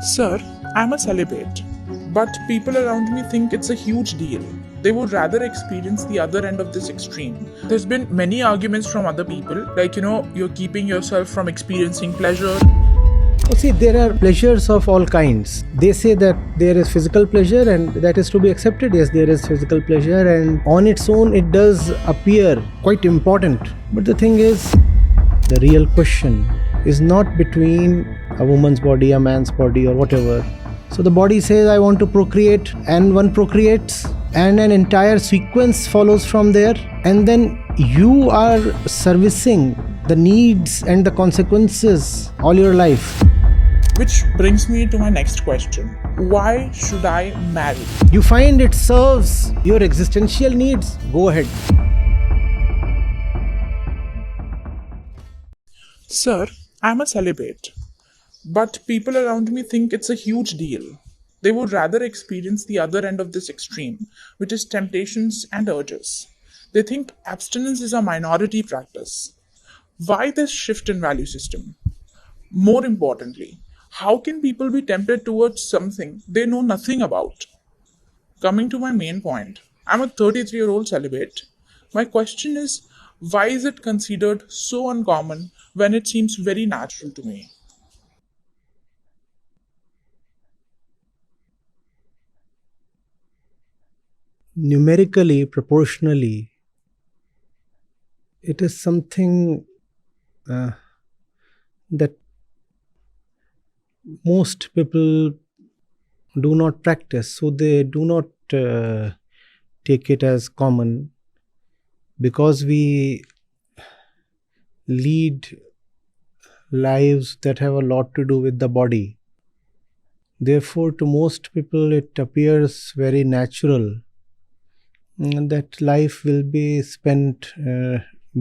Sir, I'm a celibate, but people around me think it's a huge deal. They would rather experience the other end of this extreme. There's been many arguments from other people, like, you're keeping yourself from experiencing pleasure. See, there are pleasures of all kinds. They say that there is physical pleasure and that is to be accepted. Yes, there is physical pleasure, and on its own it does appear quite important. But the thing is, the real question is not between a woman's body, a man's body, or whatever. So the body says, I want to procreate, and one procreates, and an entire sequence follows from there. And then you are servicing the needs and the consequences all your life. Which brings me to my next question. Why should I marry? You find it serves your existential needs, go ahead. Sir, I'm a celibate, but people around me think it's a huge deal. They would rather experience the other end of this extreme, which is temptations and urges. They think abstinence is a minority practice. Why this shift in value system? More importantly, how can people be tempted towards something they know nothing about? Coming to my main point, I'm a 33-year-old celibate. My question is, why is it considered so uncommon when it seems very natural to me? Numerically, proportionally, it is something that most people do not practice, so they do not take it as common, because we lead lives that have a lot to do with the body. Therefore, to most people it appears very natural that life will be spent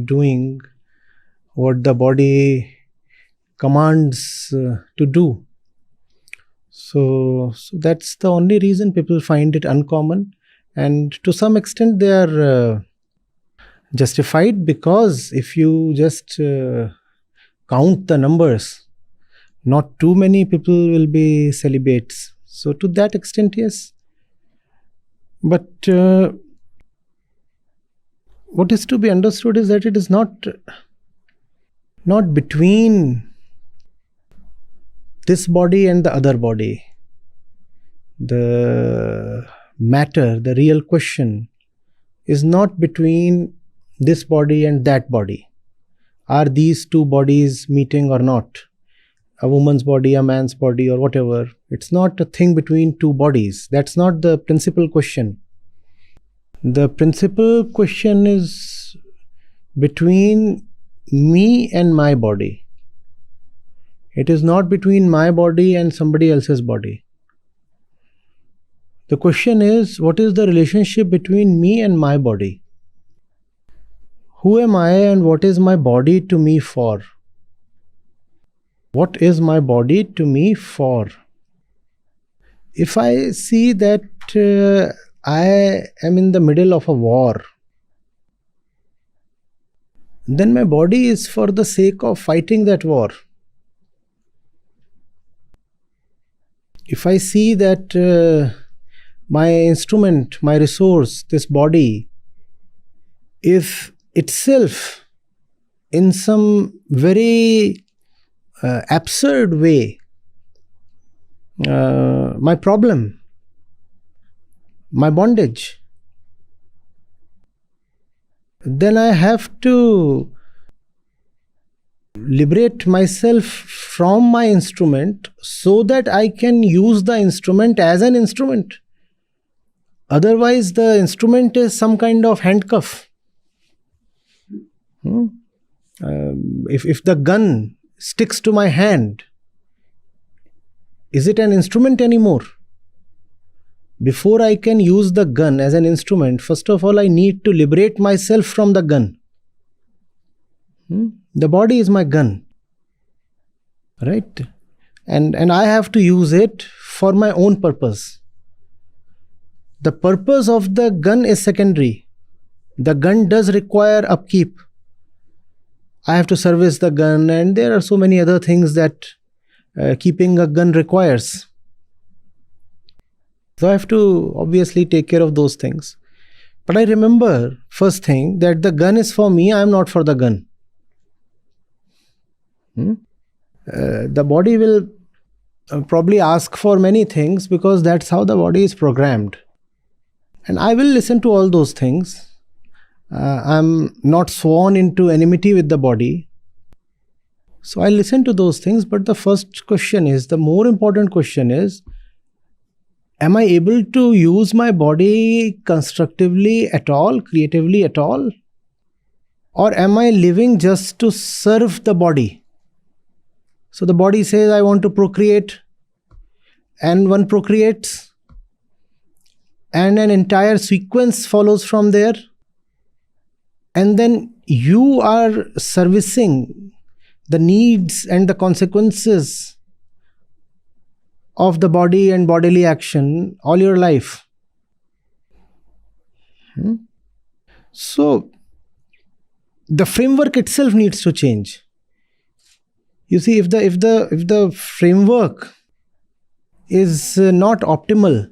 doing what the body commands to do. So that's the only reason people find it uncommon, and to some extent they are justified, because if you just count the numbers, not too many people will be celibates. So to that extent, yes. But what is to be understood is that it is not between this body and the other body. The matter, the real question is not between this body and that body. Are these two bodies meeting or not? A woman's body, a man's body, or whatever. It's not a thing between two bodies. That's not the principal question. The principal question is between me and my body. It is not between my body and somebody else's body. The question is, what is the relationship between me and my body? Who am I and what is my body to me for? What is my body to me for? If I see that I am in the middle of a war, then my body is for the sake of fighting that war. If I see that my instrument, my resource, this body, is itself in some very absurd way my problem, my bondage, then I have to liberate myself from my instrument so that I can use the instrument as an instrument. Otherwise, the instrument is some kind of handcuff. If the gun sticks to my hand, is it an instrument anymore? Before I can use the gun as an instrument, first of all, I need to liberate myself from the gun. The body is my gun, right? And I have to use it for my own purpose. The purpose of the gun is secondary. The gun does require upkeep. I have to service the gun, and there are so many other things that keeping a gun requires. So I have to obviously take care of those things. But I remember, first thing, that the gun is for me, I am not for the gun. The body will probably ask for many things because that's how the body is programmed. And I will listen to all those things. I'm not sworn into enmity with the body. So I listen to those things, but the first question is, the more important question is, am I able to use my body constructively at all, creatively at all? Or am I living just to serve the body? So the body says, I want to procreate, and one procreates, and an entire sequence follows from there. And then you are servicing the needs and the consequences of the body and bodily action all your life. So the framework itself needs to change. You see, if the framework is not optimal,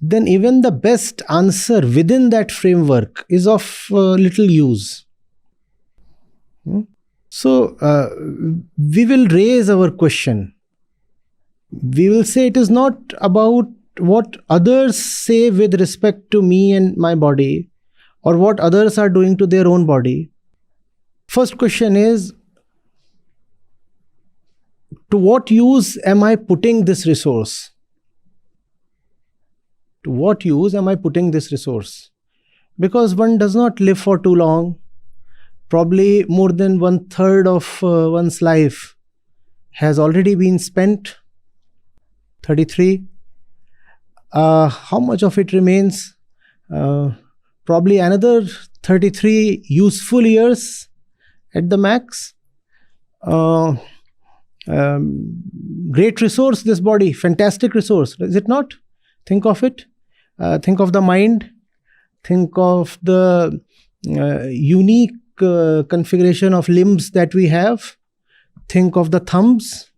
then even the best answer within that framework is of little use. So we will raise our question. We will say it is not about what others say with respect to me and my body, or what others are doing to their own body. First question is, to what use am I putting this resource? To what use am I putting this resource? Because one does not live for too long. Probably more than 1/3 of one's life has already been spent. 33. How much of it remains? Probably another 33 useful years at the max. Great resource, this body, fantastic resource, is it not? Think of it. Think of the mind. Think of the unique configuration of limbs that we have. Think of the thumbs.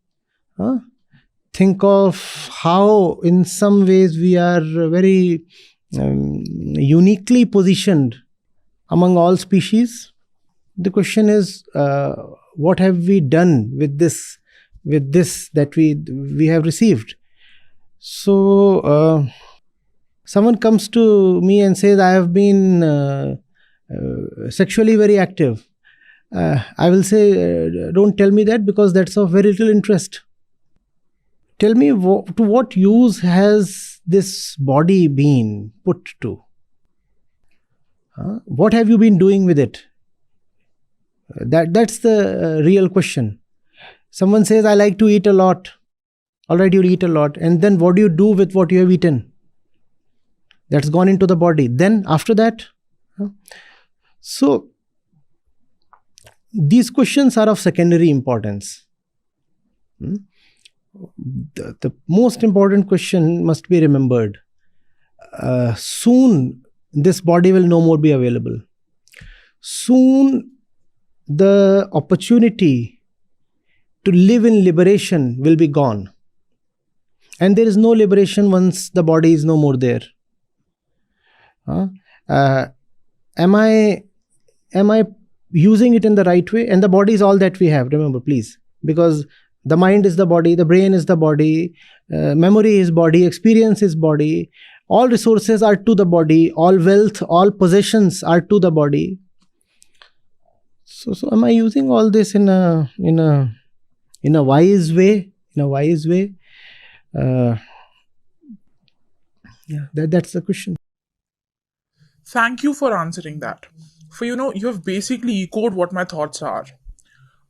Think of how, in some ways, we are very uniquely positioned among all species. The question is, what have we done with this that we have received? So someone comes to me and says, I have been sexually very active. I will say, don't tell me that, because that's of very little interest. Tell me, to what use has this body been put to? What have you been doing with it? That's the real question. Someone says, I like to eat a lot. All right, you eat a lot. And then what do you do with what you have eaten? That's gone into the body. Then after that? So these questions are of secondary importance. The most important question must be remembered. Soon this body will no more be available. Soon the opportunity to live in liberation will be gone. And there is no liberation once the body is no more there. Am I using it in the right way? And the body is all that we have, remember, please. Because the mind is the body, the brain is the body, memory is body, experience is body. All resources are to the body, all wealth, all possessions are to the body. So am I using all this in a wise way? In a wise way? That's the question. Thank you for answering that. For, you have basically echoed what my thoughts are.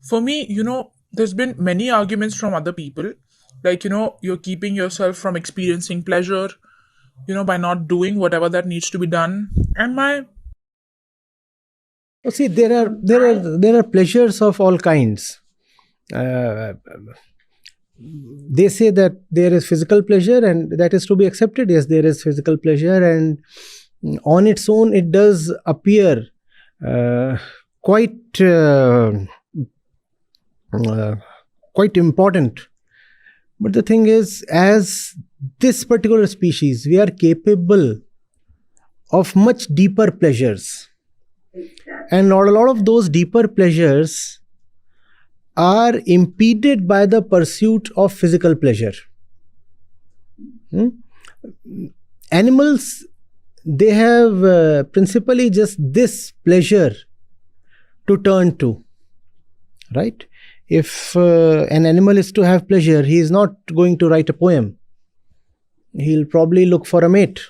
For me, there's been many arguments from other people. Like, you're keeping yourself from experiencing pleasure, by not doing whatever that needs to be done. And see, there are pleasures of all kinds. They say that there is physical pleasure and that is to be accepted. Yes, there is physical pleasure, and on its own it does appear quite important. But the thing is, as this particular species, we are capable of much deeper pleasures. And a lot of those deeper pleasures are impeded by the pursuit of physical pleasure. Animals, they have principally just this pleasure to turn to, right? If an animal is to have pleasure, he is not going to write a poem. He'll probably look for a mate.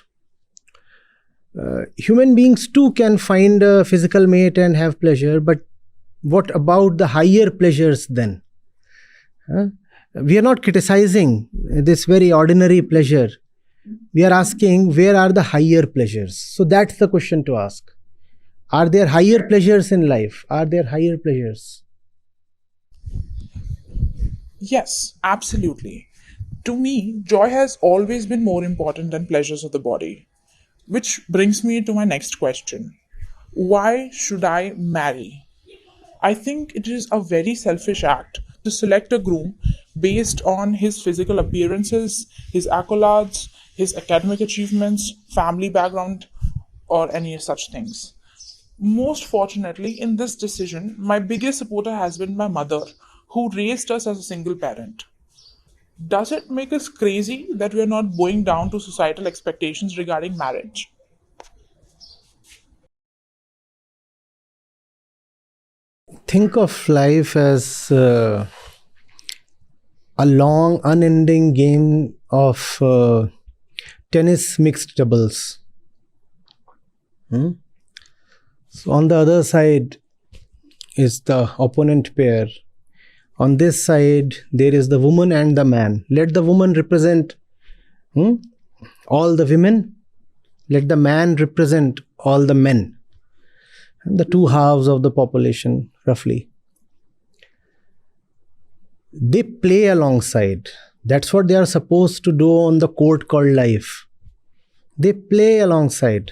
Human beings too can find a physical mate and have pleasure, but what about the higher pleasures then? We are not criticizing this very ordinary pleasure. We are asking, where are the higher pleasures? So that's the question to ask. Are there higher pleasures in life? Are there higher pleasures? Yes, absolutely. To me, joy has always been more important than pleasures of the body. Which brings me to my next question. Why should I marry? I think it is a very selfish act to select a groom based on his physical appearances, his accolades, his academic achievements, family background, or any such things. Most fortunately, in this decision, my biggest supporter has been my mother, who raised us as a single parent. Does it make us crazy that we are not bowing down to societal expectations regarding marriage? Think of life as a long, unending game of tennis mixed doubles. So on the other side is the opponent pair. On this side, there is the woman and the man. Let the woman represent all the women. Let the man represent all the men. And the two halves of the population, roughly. They play alongside. That's what they are supposed to do on the court called life. They play alongside.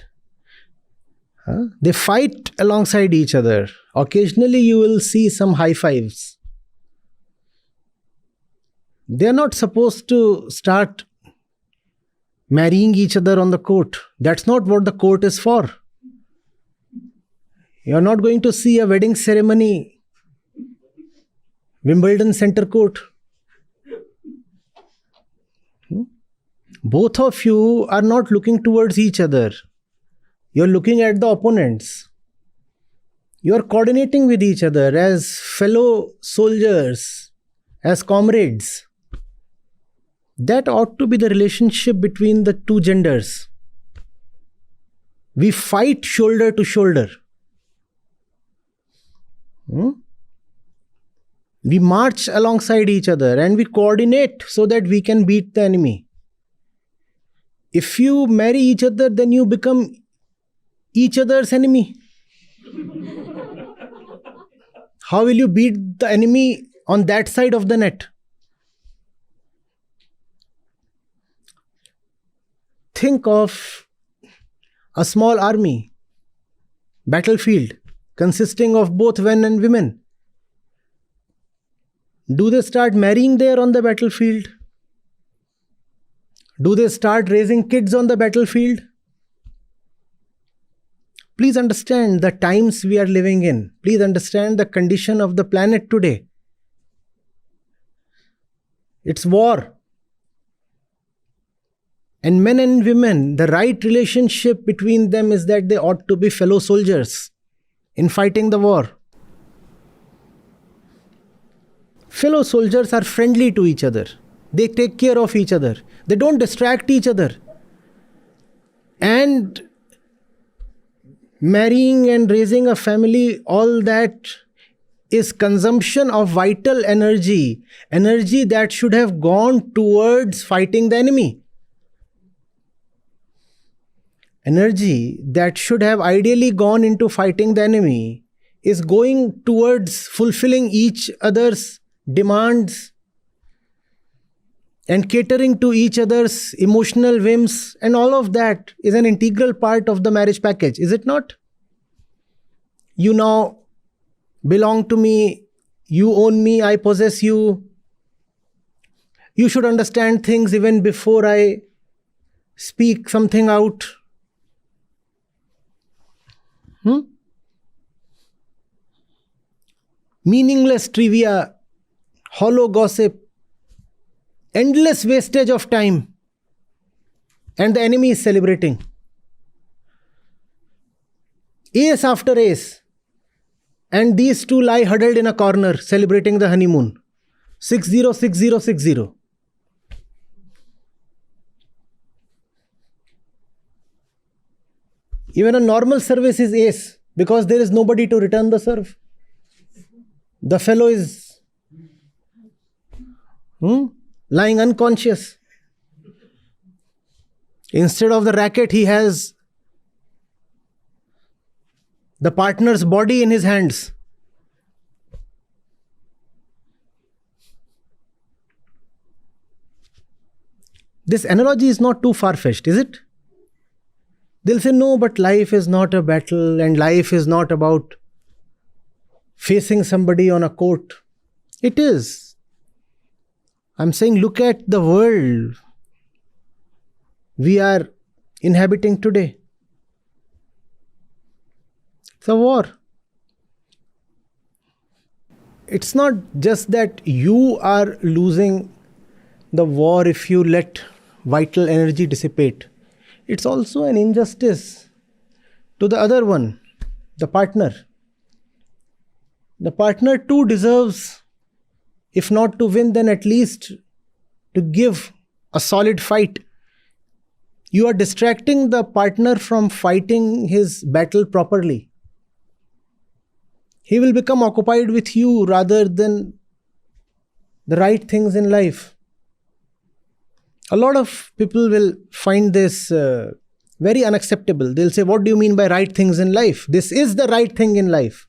They fight alongside each other. Occasionally you will see some high fives. They are not supposed to start marrying each other on the court. That's not what the court is for. You are not going to see a wedding ceremony, Wimbledon Center Court. Both of you are not looking towards each other. You're looking at the opponents. You're coordinating with each other as fellow soldiers, as comrades. That ought to be the relationship between the two genders. We fight shoulder to shoulder. We march alongside each other and we coordinate so that we can beat the enemy. If you marry each other, then you become each other's enemy. How will you beat the enemy on that side of the net? Think of a small army, battlefield, consisting of both men and women. Do they start marrying there on the battlefield? Do they start raising kids on the battlefield? Please understand the times we are living in. Please understand the condition of the planet today. It's war. And men and women, the right relationship between them is that they ought to be fellow soldiers in fighting the war. Fellow soldiers are friendly to each other. They take care of each other. They don't distract each other. And marrying and raising a family, all that is consumption of vital energy. Energy that should have gone towards fighting the enemy. Energy that should have ideally gone into fighting the enemy is going towards fulfilling each other's demands and catering to each other's emotional whims, and all of that is an integral part of the marriage package, is it not? You now belong to me, you own me, I possess you. You should understand things even before I speak something out. Meaningless trivia, hollow gossip, endless wastage of time, and the enemy is celebrating. Ace after ace, and these two lie huddled in a corner celebrating the honeymoon. 606060. Even a normal service is ace because there is nobody to return the serve. The fellow is lying unconscious. Instead of the racket, he has the partner's body in his hands. This analogy is not too far-fetched, is it? They'll say, no, but life is not a battle and life is not about facing somebody on a court. It is. I'm saying, look at the world we are inhabiting today. It's a war. It's not just that you are losing the war if you let vital energy dissipate. It's also an injustice to the other one, the partner. The partner too deserves, if not to win, then at least to give a solid fight. You are distracting the partner from fighting his battle properly. He will become occupied with you rather than the right things in life. A lot of people will find this very unacceptable. They'll say, what do you mean by right things in life? This is the right thing in life.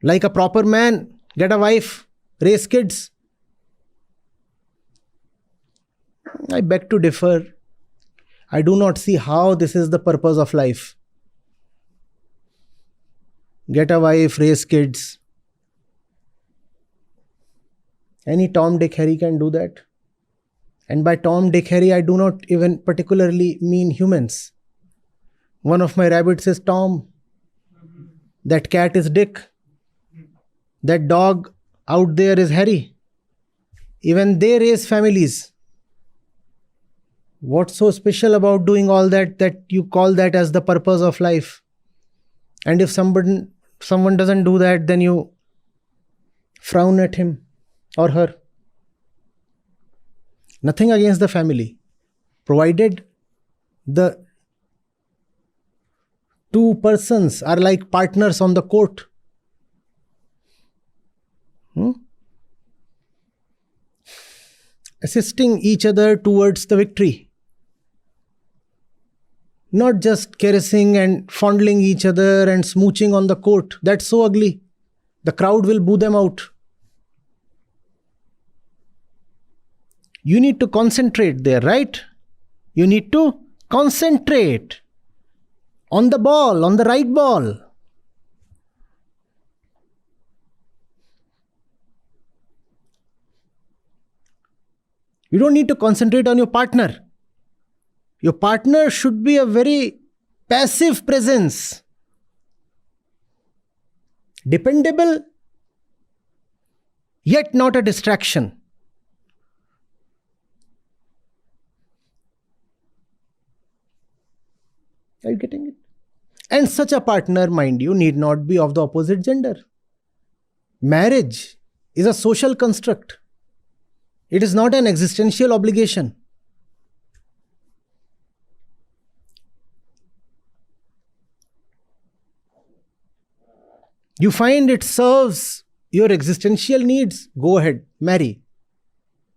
Like a proper man, get a wife, raise kids. I beg to differ. I do not see how this is the purpose of life. Get a wife, raise kids. Any Tom, Dick, Harry can do that. And by Tom, Dick, Harry, I do not even particularly mean humans. One of my rabbits is Tom. That cat is Dick. That dog out there is Harry. Even they raise families. What's so special about doing all that you call that as the purpose of life? And if someone doesn't do that, then you frown at him or her. Nothing against the family, provided the two persons are like partners on the court. Assisting each other towards the victory. Not just caressing and fondling each other and smooching on the court. That's so ugly. The crowd will boo them out. You need to concentrate there, right? You need to concentrate on the ball, on the right ball. You don't need to concentrate on your partner. Your partner should be a very passive presence. Dependable, yet not a distraction. Are you getting it? And such a partner, mind you, need not be of the opposite gender. Marriage is a social construct. It is not an existential obligation. You find it serves your existential needs, go ahead, marry.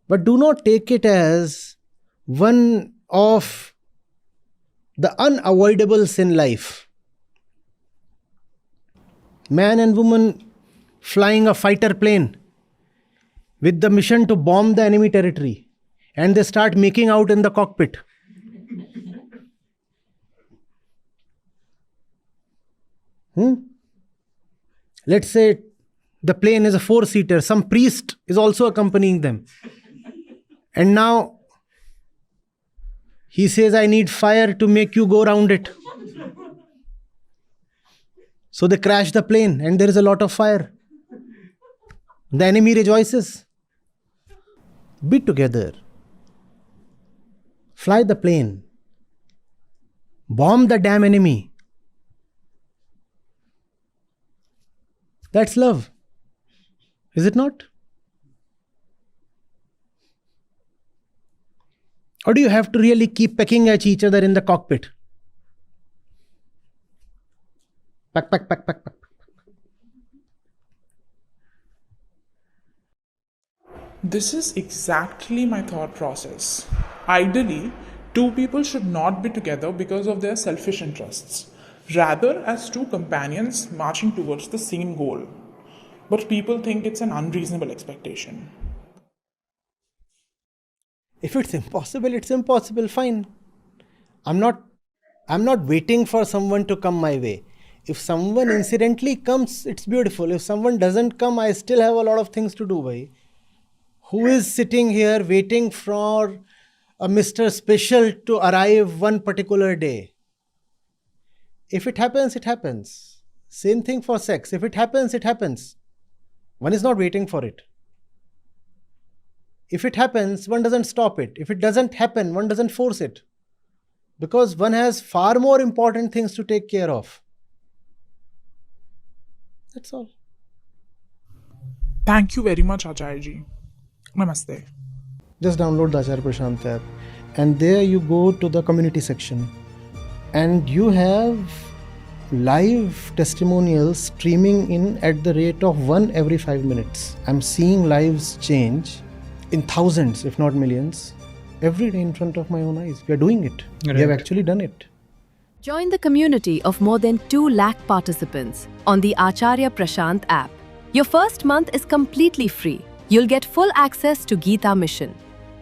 But do not take it as one of the unavoidables in life. Man and woman flying a fighter plane with the mission to bomb the enemy territory, and they start making out in the cockpit. Let's say the plane is a 4-seater. Some priest is also accompanying them. And now he says, I need fire to make you go round it. So they crash the plane and there is a lot of fire. The enemy rejoices. Be together. Fly the plane. Bomb the damn enemy. That's love. Is it not? Or do you have to really keep pecking at each other in the cockpit? Pack, pack, pack, pack, pack. This is exactly my thought process. Ideally, two people should not be together because of their selfish interests, rather as two companions marching towards the same goal. But people think it's an unreasonable expectation. If it's impossible, fine. I'm not waiting for someone to come my way. If someone incidentally comes, it's beautiful. If someone doesn't come, I still have a lot of things to do, bhai. Who is sitting here waiting for a Mr. Special to arrive one particular day? If it happens, it happens. Same thing for sex. If it happens, it happens. One is not waiting for it. If it happens, one doesn't stop it. If it doesn't happen, one doesn't force it. Because one has far more important things to take care of. That's all. Thank you very much, Acharya Ji. Namaste. Just download the Acharya Prashant app, and there you go to the community section, and you have live testimonials streaming in at the rate of 1 every 5 minutes. I'm seeing lives change in thousands, if not millions, every day in front of my own eyes. We are doing it. Right. We have actually done it. Join the community of more than 2 lakh participants on the Acharya Prashant app. Your first month is completely free. You'll get full access to Gita Mission.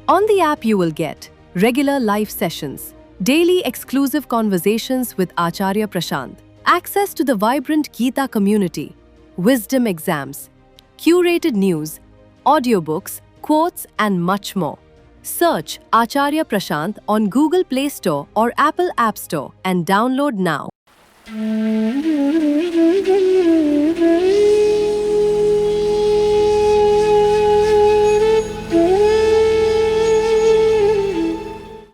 On the app, you will get regular live sessions, daily exclusive conversations with Acharya Prashant, access to the vibrant Gita community, wisdom exams, curated news, audiobooks, quotes, and much more. Search Acharya Prashant on Google Play Store or Apple App Store and download now.